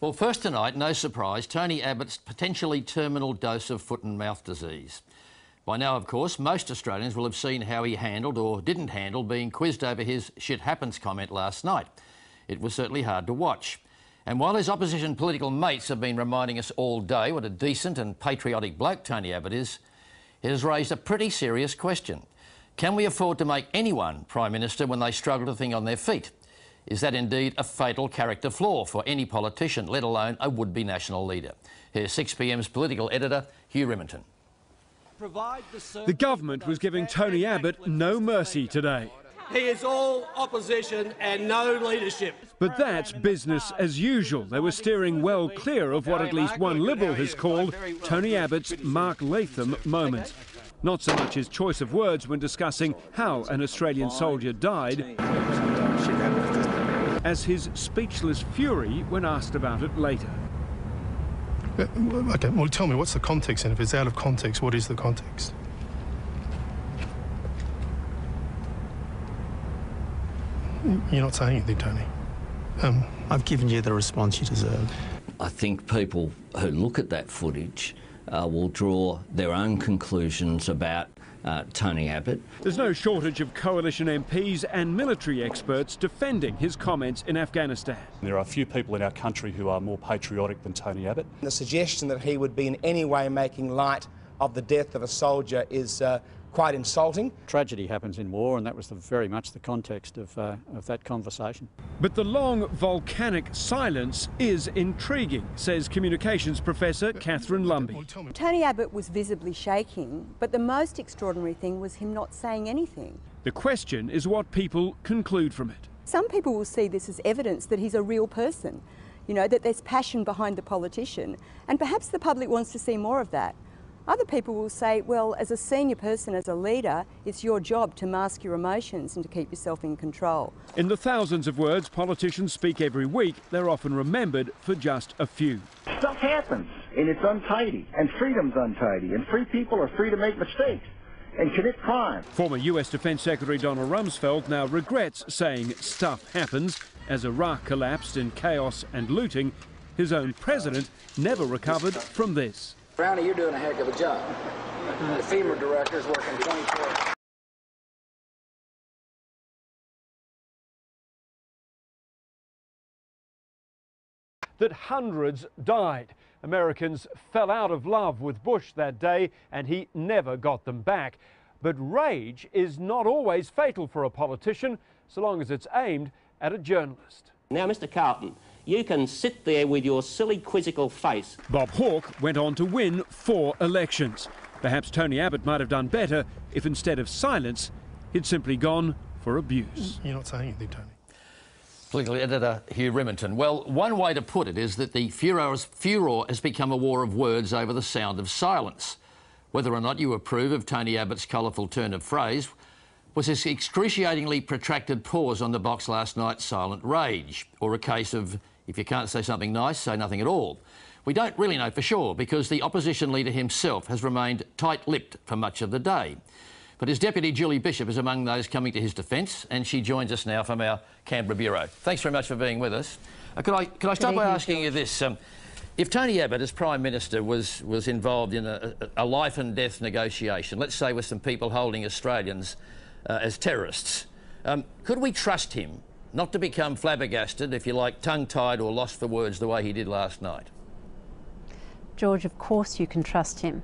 Well, first tonight, no surprise, Tony Abbott's potentially terminal dose of foot and mouth disease. By now, of course, most Australians will have seen how he handled or didn't handle being quizzed over his "shit happens" comment last night. It was certainly hard to watch. And while his opposition political mates have been reminding us all day what a decent and patriotic bloke Tony Abbott is, it has raised a pretty serious question. Can we afford to make anyone Prime Minister when they struggle to think on their feet? Is that indeed a fatal character flaw for any politician, let alone a would-be national leader? Here's 6pm's political editor, Hugh Remington. The government was giving Tony Abbott no mercy today. He is all opposition and no leadership. But that's business as usual. They were steering well clear of what at least one Liberal has called Tony Abbott's Mark Latham moment. Not so much his choice of words when discussing how an Australian soldier died, as his speechless fury when asked about it later. OK, well, tell me, what's the context, and if it's out of context, what is the context? You're not saying anything, Tony. I've given you the response you deserve. I think people who look at that footage will draw their own conclusions about Tony Abbott. There's no shortage of coalition MPs and military experts defending his comments in Afghanistan. There are few people in our country who are more patriotic than Tony Abbott. The suggestion that he would be in any way making light of the death of a soldier is quite insulting. Tragedy happens in war, and that was very much the context of that conversation. But the long volcanic silence is intriguing, says communications professor Catherine Lumby. Tony Abbott was visibly shaking, but the most extraordinary thing was him not saying anything. The question is what people conclude from it. Some people will see this as evidence that he's a real person, you know, that there's passion behind the politician, and perhaps the public wants to see more of that. Other people will say, well, as a senior person, as a leader, it's your job to mask your emotions and to keep yourself in control. In the thousands of words politicians speak every week, they're often remembered for just a few. Stuff happens, and it's untidy, and freedom's untidy, and free people are free to make mistakes and commit crime. Former US Defence Secretary Donald Rumsfeld now regrets saying stuff happens. As Iraq collapsed in chaos and looting, his own president never recovered from this. Brownie, you're doing a heck of a job. The FEMA director's working 24 hours. That hundreds died. Americans fell out of love with Bush that day, and he never got them back. But rage is not always fatal for a politician, so long as it's aimed at a journalist. Now, Mr. Carlton, you can sit there with your silly, quizzical face. Bob Hawke went on to win 4 elections. Perhaps Tony Abbott might have done better if instead of silence, he'd simply gone for abuse. You're not saying anything, Tony. Political editor Hugh Remington. Well, one way to put it is that the furor has become a war of words over the sound of silence. Whether or not you approve of Tony Abbott's colourful turn of phrase was his excruciatingly protracted pause on the box last night's silent rage, or a case of, if you can't say something nice, say nothing at all. We don't really know for sure because the opposition leader himself has remained tight-lipped for much of the day. But his deputy, Julie Bishop, is among those coming to his defence, and she joins us now from our Canberra bureau. Thanks very much for being with us. Could I start by asking you this? If Tony Abbott, as Prime Minister, was involved in a life and death negotiation, let's say with some people holding Australians as terrorists, could we trust him not to become flabbergasted, if you like, tongue-tied or lost for words the way he did last night? George, of course you can trust him.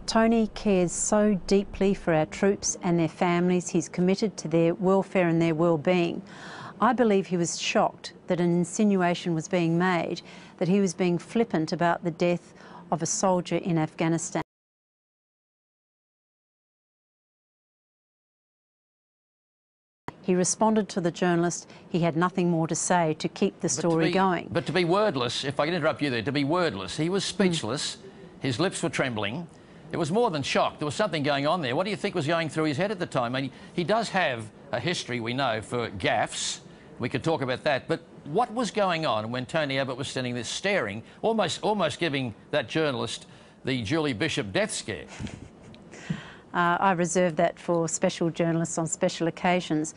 Tony cares so deeply for our troops and their families. He's committed to their welfare and their well-being. I believe he was shocked that an insinuation was being made that he was being flippant about the death of a soldier in Afghanistan. He responded to the journalist. He had nothing more to say to keep the story going. But to be wordless, if I can interrupt you there, to be wordless, he was speechless, his lips were trembling. It was more than shock. There was something going on there. What do you think was going through his head at the time? I mean, he does have a history, we know, for gaffes. We could talk about that. But what was going on when Tony Abbott was standing there staring, almost giving that journalist the Julie Bishop death scare? I reserve that for special journalists on special occasions.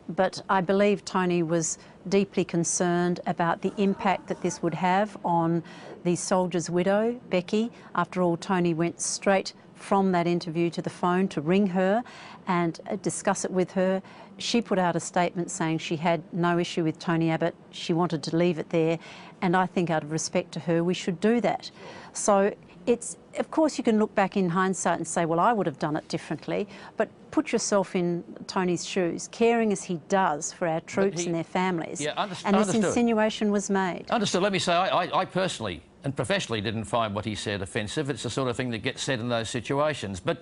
But I believe Tony was deeply concerned about the impact that this would have on the soldier's widow, Becky. After all, Tony went straight from that interview to the phone to ring her and discuss it with her. She put out a statement saying she had no issue with Tony Abbott. She wanted to leave it there. And I think out of respect to her, we should do that. So it's, of course, you can look back in hindsight and say, well, I would have done it differently. But put yourself in Tony's shoes, caring as he does for our troops and their families. Yeah, and this understood. insinuation was made. Understood. Let me say, I personally and professionally didn't find what he said offensive. It's the sort of thing that gets said in those situations. But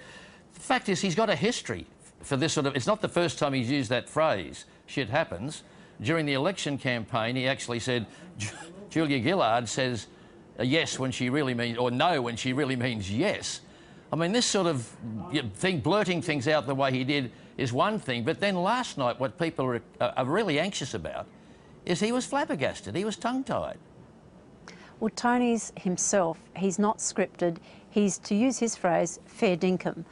the fact is, he's got a history for this sort of... It's not the first time he's used that phrase, shit happens. During the election campaign, he actually said, Julia Gillard says yes when she really means... or no when she really means yes. I mean, this sort of thing, blurting things out the way he did is one thing, but then last night what people are really anxious about is he was flabbergasted, he was tongue-tied. Well, Tony's himself, he's not scripted. He's, to use his phrase, fair dinkum.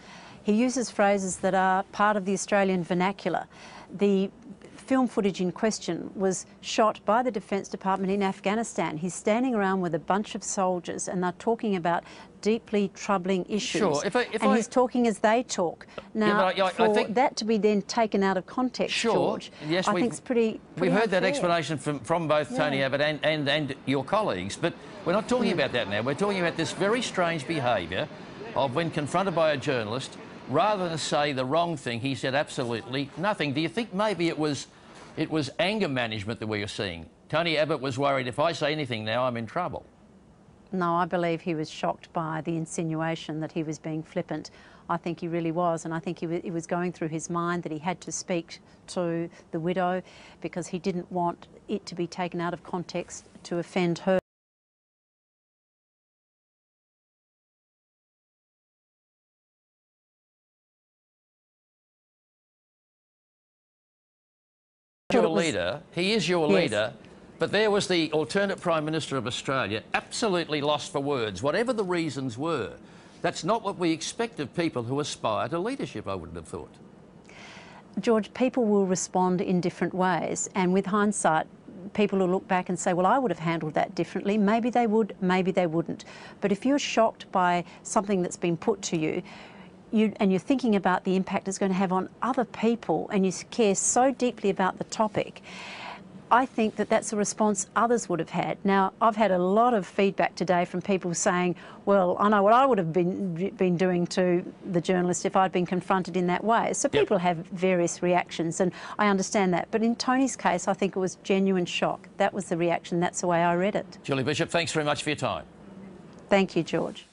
He uses phrases that are part of the Australian vernacular. The film footage in question was shot by the Defence Department in Afghanistan. He's standing around with a bunch of soldiers and they're talking about deeply troubling issues. Sure. And he's talking as they talk. Now, yeah, for I think that to be then taken out of context, sure. George, Yes, I think it's pretty We've heard unfair. that explanation from both Tony Abbott and your colleagues, but we're not talking about that now. We're talking about this very strange behaviour of when confronted by a journalist, rather than say the wrong thing, he said absolutely nothing. Do you think maybe it was anger management that we were seeing? Tony Abbott was worried, if I say anything now, I'm in trouble. No, I believe he was shocked by the insinuation that he was being flippant. I think he really was, and I think it was going through his mind that he had to speak to the widow because he didn't want it to be taken out of context to offend her. Your leader, he is your leader, but there was the alternate Prime Minister of Australia, absolutely lost for words, whatever the reasons were. That's not what we expect of people who aspire to leadership, I wouldn't have thought. George, people will respond in different ways, and with hindsight, people will look back and say, well, I would have handled that differently. Maybe they would, maybe they wouldn't. But if you're shocked by something that's been put to you, and you're thinking about the impact it's going to have on other people, and you care so deeply about the topic, I think that that's a response others would have had. Now, I've had a lot of feedback today from people saying, well, I know what I would have been doing to the journalist if I'd been confronted in that way. So people have various reactions, and I understand that. But in Tony's case, I think it was genuine shock. That was the reaction. That's the way I read it. Julie Bishop, thanks very much for your time. Thank you, George.